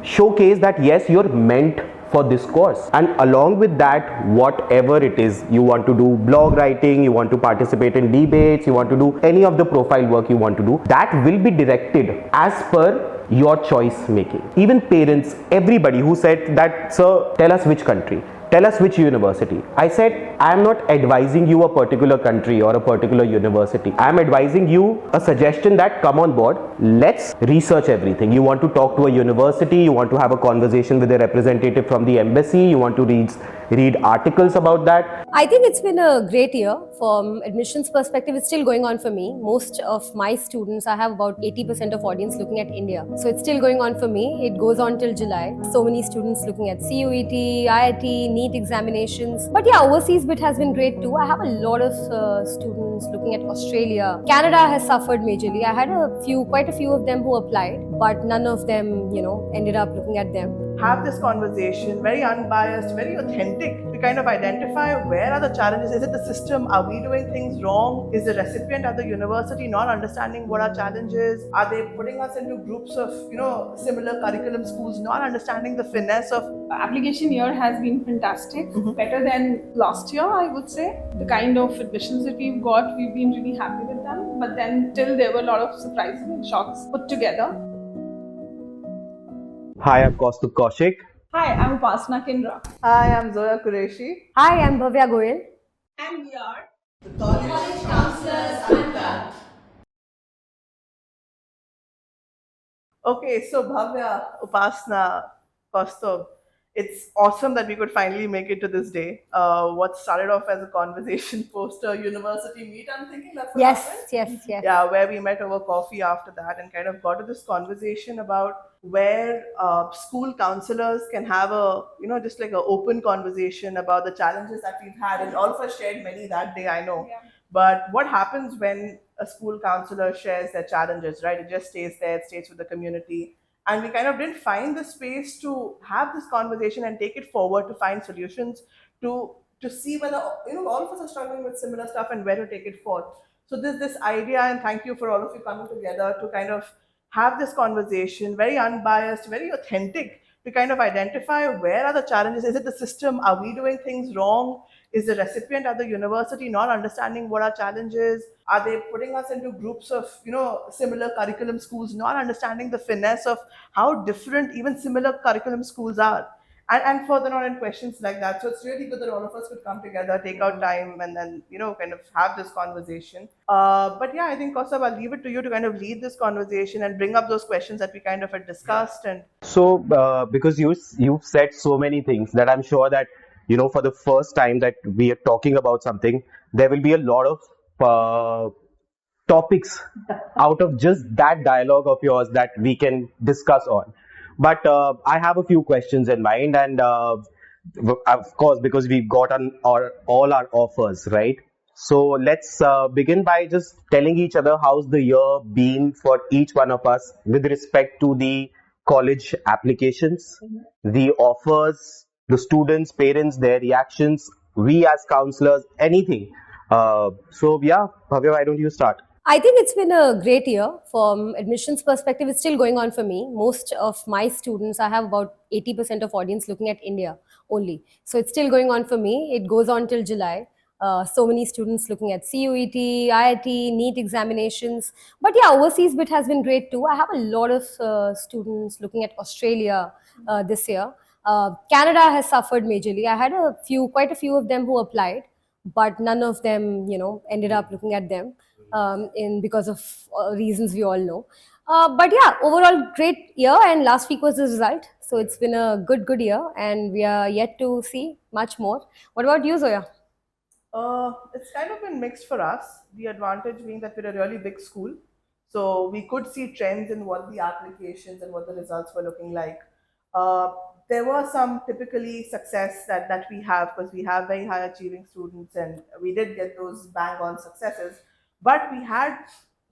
showcase that yes, you're meant for this course, and along with that, whatever it is you want to do, blog writing, you want to participate in debates, you want to do any of the profile work you want to do, that will be directed as per your choice making. Even parents, everybody who said that, sir, tell us which country, tell us which university. I said, I am not advising you a particular country or a particular university. I am advising you a suggestion that come on board. Let's research everything. You want to talk to a university, you want to have a conversation with a representative from the embassy, you want to read articles about that. I think it's been a great year from admissions perspective. It's still going on for me. Most of my students, I have about 80% of audience looking at India. So it's still going on for me. It goes on till July. So many students looking at CUET, IIT, NEET examinations. But yeah, overseas bit has been great too. I have a lot of students looking at Australia. Canada has suffered majorly. I had quite a few of them who applied, but none of them, ended up looking at them. Have this conversation, very unbiased, very authentic, to kind of identify where are the challenges. Is it the system? Are we doing things wrong? Is the recipient at the university not understanding what our challenge is? Are they putting us into groups of, similar curriculum schools, not understanding the finesse of... Application year has been fantastic, better than last year, I would say. The kind of admissions that we've got, we've been really happy with them. But then till there were a lot of surprises and shocks put together. Hi, I'm Kaustubh Kaushik. Hi, I'm Upasana Kindra. Hi, I'm Zoya Qureshi. Hi, I'm Bhavya Goyal. And we are The College Counsellors Unplugged. Okay, so Bhavya, Upasana, Kaustubh, it's awesome that we could finally make it to this day. What started off as a conversation post a university meet, I'm thinking that's what happened. Yes. Yeah, where we met over coffee after that and kind of got to this conversation about where school counselors can have a, just like an open conversation about the challenges that we've had. And all of us shared many that day, I know. Yeah. But what happens when a school counselor shares their challenges, right? It just stays there, it stays with the community. And we kind of didn't find the space to have this conversation and take it forward to find solutions to see whether, all of us are struggling with similar stuff and where to take it forth. So this idea, and thank you for all of you coming together to kind of have this conversation, very unbiased, very authentic, to kind of identify where are the challenges. Is it the system? Are we doing things wrong? Is the recipient at the university not understanding what our challenge is? Are they putting us into groups of, similar curriculum schools, not understanding the finesse of how different even similar curriculum schools are? And further on in questions like that. So it's really good that all of us could come together, take out time, and then, kind of have this conversation. But yeah, I think, Kaustubh, I'll leave it to you to kind of lead this conversation and bring up those questions that we kind of had discussed. And So, because you've said so many things that I'm sure that, for the first time that we are talking about something, there will be a lot of topics out of just that dialogue of yours that we can discuss on. But I have a few questions in mind, and of course, because we've got all our offers, right? So let's begin by just telling each other how's the year been for each one of us with respect to the college applications, the offers, the students, parents, their reactions, we as counselors, anything. So yeah, Bhavya, why don't you start? I think it's been a great year from admissions perspective. It's still going on for me. Most of my students, I have about 80% of audience looking at India only. So it's still going on for me. It goes on till July. So many students looking at CUET, IIT, NEET examinations. But yeah, overseas bit has been great too. I have a lot of students looking at Australia this year. Canada has suffered majorly. I had quite a few of them who applied, but none of them, ended up looking at them because of reasons we all know. But yeah, overall great year, and last week was the result. So it's been a good year, and we are yet to see much more. What about you, Zoya? It's kind of been mixed for us. The advantage being that we're a really big school, so we could see trends in what the applications and what the results were looking like. There were some typically success that we have, because we have very high achieving students, and we did get those bang on successes. But we had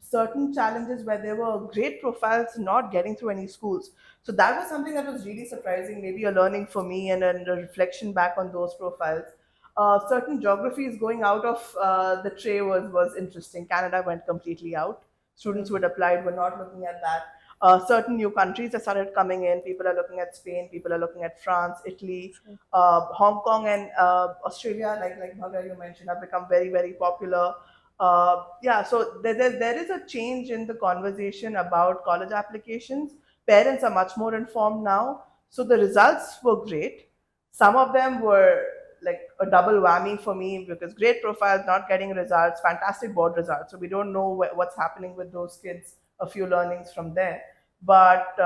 certain challenges where there were great profiles not getting through any schools. So that was something that was really surprising, maybe a learning for me, and a reflection back on those profiles. Certain geographies going out of the tray was interesting. Canada went completely out. Students who had applied were not looking at that. certain new countries that started coming in. People are looking at Spain, people are looking at France, Italy, Hong Kong, and Australia, like Bhaga, you mentioned, have become very, very popular. Yeah, so there is a change in the conversation about college applications. Parents are much more informed now. So the results were great. Some of them were like a double whammy for me because great profiles, not getting results, fantastic board results. So we don't know what's happening with those kids. A few learnings from there, but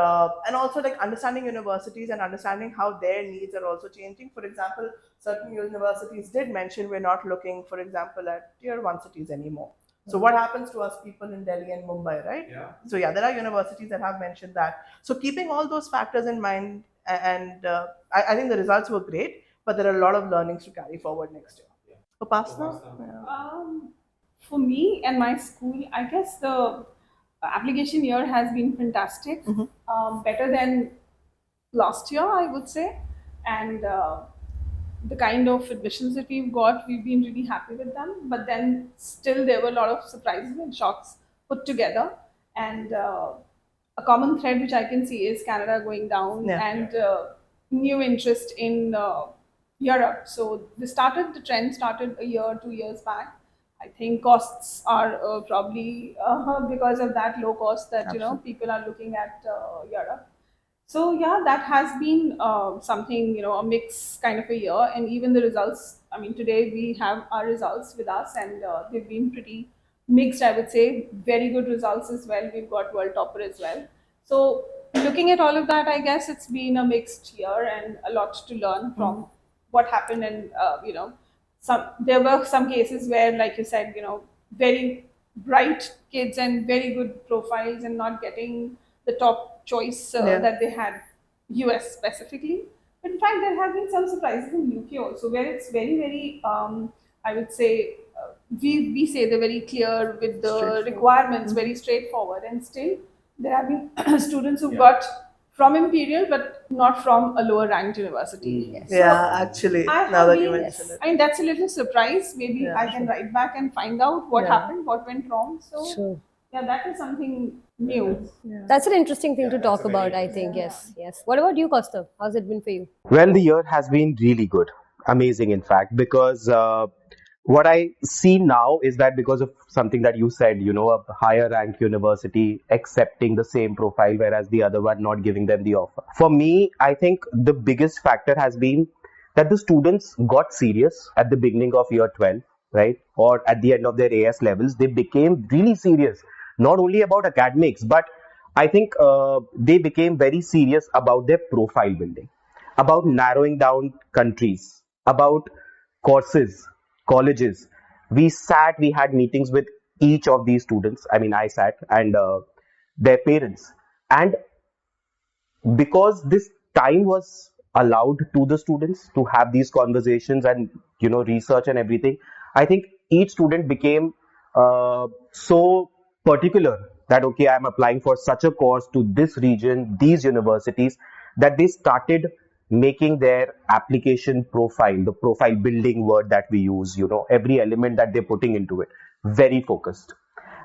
and also like understanding universities and understanding how their needs are also changing. For example, certain universities did mention we're not looking, for example, at tier 1 cities anymore. So what happens to us people in Delhi and Mumbai, right? Yeah. So yeah, there are universities that have mentioned that. So keeping all those factors in mind, and I think the results were great, but there are a lot of learnings to carry forward next year. Upasana? Yeah. For me and my school, I guess the application year has been fantastic, better than last year, I would say. And the kind of admissions that we've got, we've been really happy with them. But then still, there were a lot of surprises and shocks put together. And a common thread which I can see is Canada going down, Yeah. and new interest in Europe. So the trend started a year, 2 years back. I think costs are probably because of that low cost that people are looking at Europe. So yeah, that has been something, a mix kind of a year, and even the results. I mean, today we have our results with us, and they've been pretty mixed. I would say very good results as well. We've got world topper as well. So looking at all of that, I guess it's been a mixed year and a lot to learn from what happened, and there were some cases where, like you said, very bright kids and very good profiles and not getting the top choice that they had, US specifically. But in fact, there have been some surprises in UK also, where it's very, very, I would say, we say they're very clear with the requirements, very straightforward, and still there have been students who got from Imperial, but not from a lower ranked university. Yes. Yeah, actually, now that you mention it. I mean, that's a little surprise. Maybe I can write back and find out what happened, what went wrong. So, yeah, that is something new. Yeah. That's an interesting thing to talk about, I think. Yes. What about you, Costa? How's it been for you? Well, the year has been really good, amazing, in fact, because what I see now is that because of something that you said, a higher rank university accepting the same profile, whereas the other one not giving them the offer. For me, I think the biggest factor has been that the students got serious at the beginning of year 12, right? Or at the end of their AS levels, they became really serious, not only about academics, but I think they became very serious about their profile building, about narrowing down countries, about courses, colleges. We had meetings with each of these students. I mean, I sat and their parents. And because this time was allowed to the students to have these conversations and, research and everything, I think each student became so particular that, okay, I'm applying for such a course to this region, these universities, that they started making their application profile, the profile building word that we use, every element that they're putting into it, very focused.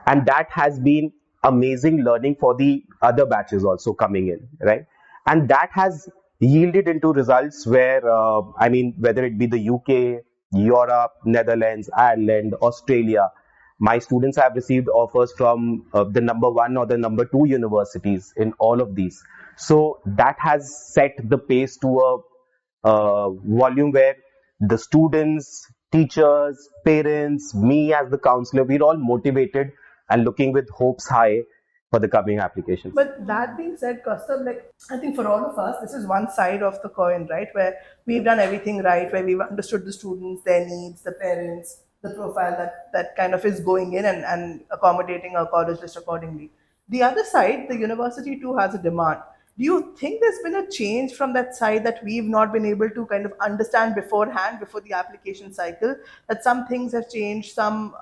And that has been amazing learning for the other batches also coming in, right? And that has yielded into results where, whether it be the UK, Europe, Netherlands, Ireland, Australia, my students have received offers from the number 1 or the number 2 universities in all of these. So that has set the pace to a volume where the students, teachers, parents, me as the counselor, we're all motivated and looking with hopes high for the coming applications. But that being said, Kaustubh, I think for all of us, this is one side of the coin, right? Where we've done everything right, where we've understood the students, their needs, the parents, the profile that kind of is going in and accommodating our college list accordingly. The other side, the university too has a demand. Do you think there's been a change from that side that we've not been able to kind of understand beforehand, before the application cycle, that some things have changed, some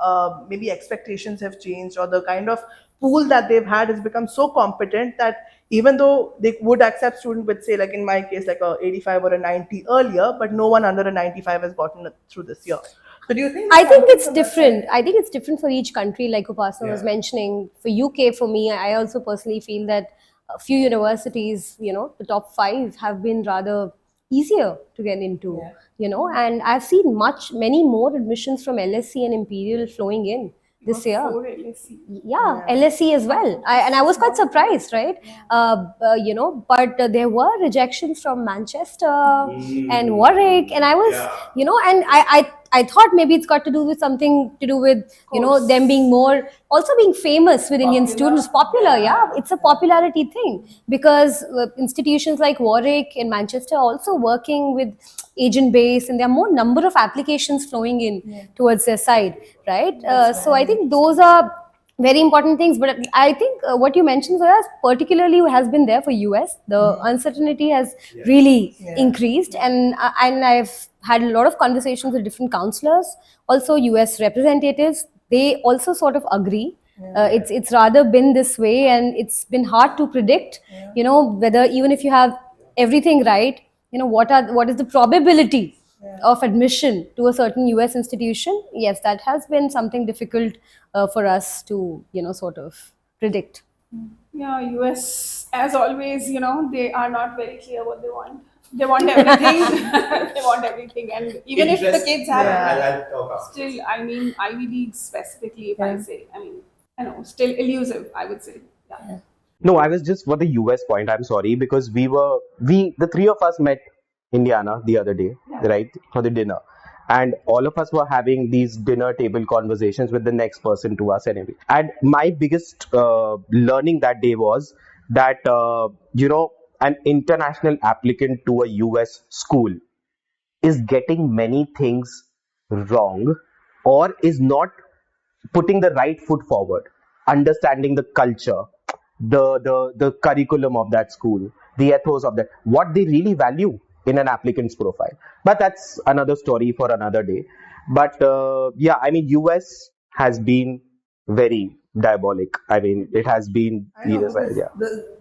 maybe expectations have changed, or the kind of pool that they've had has become so competent that even though they would accept students with, say, like in my case, like a 85 or a 90 earlier, but no one under a 95 has gotten through this year. So do you think? I think it's different. I think it's different for each country, like Upasana was mentioning. For UK, for me, I also personally feel that a few universities, the top 5 have been rather easier to get into, and I've seen many more admissions from LSE and Imperial flowing in this year. For LSE. Yeah, LSE as well. And I was quite surprised, right? But there were rejections from Manchester and Warwick, and I was, and I thought maybe it's got to do with something to do with, them being more, also being famous with Indian students, popular. Yeah, it's a popularity thing because institutions like Warwick and Manchester are also working with agent base, and there are more number of applications flowing in towards their side, right? So I think those are very important things. But I think what you mentioned, Zoya, particularly has been there for US. The uncertainty has really increased, and I've had a lot of conversations with different counselors, also US representatives. They also sort of agree. It's rather been this way, and it's been hard to predict, whether even if you have everything right, what is the probability of admission to a certain US institution. Yes, that has been something difficult for us to sort of predict. Yeah, US, as always, they are not very clear what they want. They want everything. They want everything. And even if the kids have still, Ivy League specifically, if I say, still elusive, I would say. Yeah. No, I was just for the US point. I'm sorry because the three of us met Indiana the other day, right, for the dinner, and all of us were having these dinner table conversations with the next person to us anyway. And my biggest learning that day was that an international applicant to a US school is getting many things wrong or is not putting the right foot forward, understanding the culture, the curriculum of that school, the ethos of that, what they really value in an applicant's profile. But that's another story for another day. But US has been very diabolic. I mean, it has been I know, either side. because Yeah.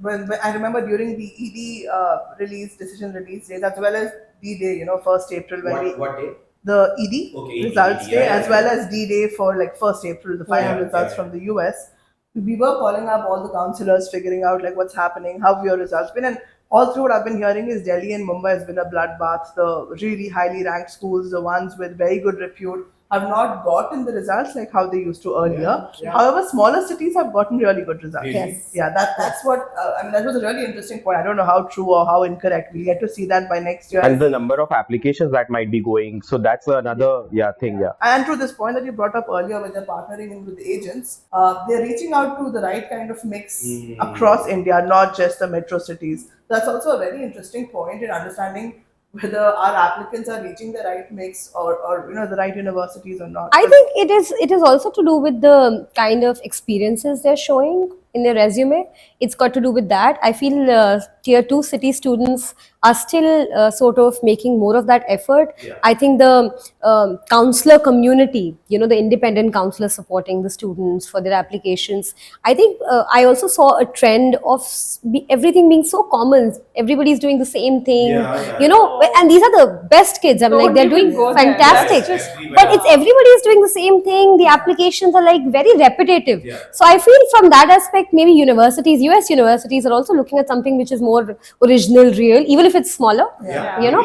when I remember during the ED decision release days, as well as D-Day, 1st April, when What day? the ED Okay, results ED, day, yeah, as well as D-Day for like 1st April, the final results from the US. We were calling up all the counselors, figuring out like what's happening, how have your results been, and all through what I've been hearing is Delhi and Mumbai has been a bloodbath. The really highly ranked schools, the ones with very good repute, have not gotten the results like how they used to earlier. However, smaller cities have gotten really good results. Really? Yes. Yeah, that's what that was a really interesting point. I don't know how true or how incorrect. We'll get to see that by next year. And the number of applications that might be going. So that's another thing. Yeah. And to this point that you brought up earlier, where they're partnering in with agents, they're reaching out to the right kind of mix across India, not just the metro cities. That's also a very interesting point in understanding whether our applicants are reaching the right mix or the right universities or not. I think it is also to do with the kind of experiences they're showing in their resume. It's got to do with that. I feel tier 2 city students are still sort of making more of that effort. I think the counselor community, the independent counselors supporting the students for their applications. I think I also saw a trend of everything being so common. Everybody's doing the same thing, and these are the best kids. I mean, like, they're doing fantastic. But it's everybody is doing the same thing. The applications are like very repetitive. So I feel from that aspect, maybe US universities are also looking at something which is more original, real, even if it's smaller.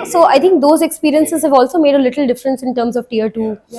So I think those experiences have also made a little difference in terms of tier 2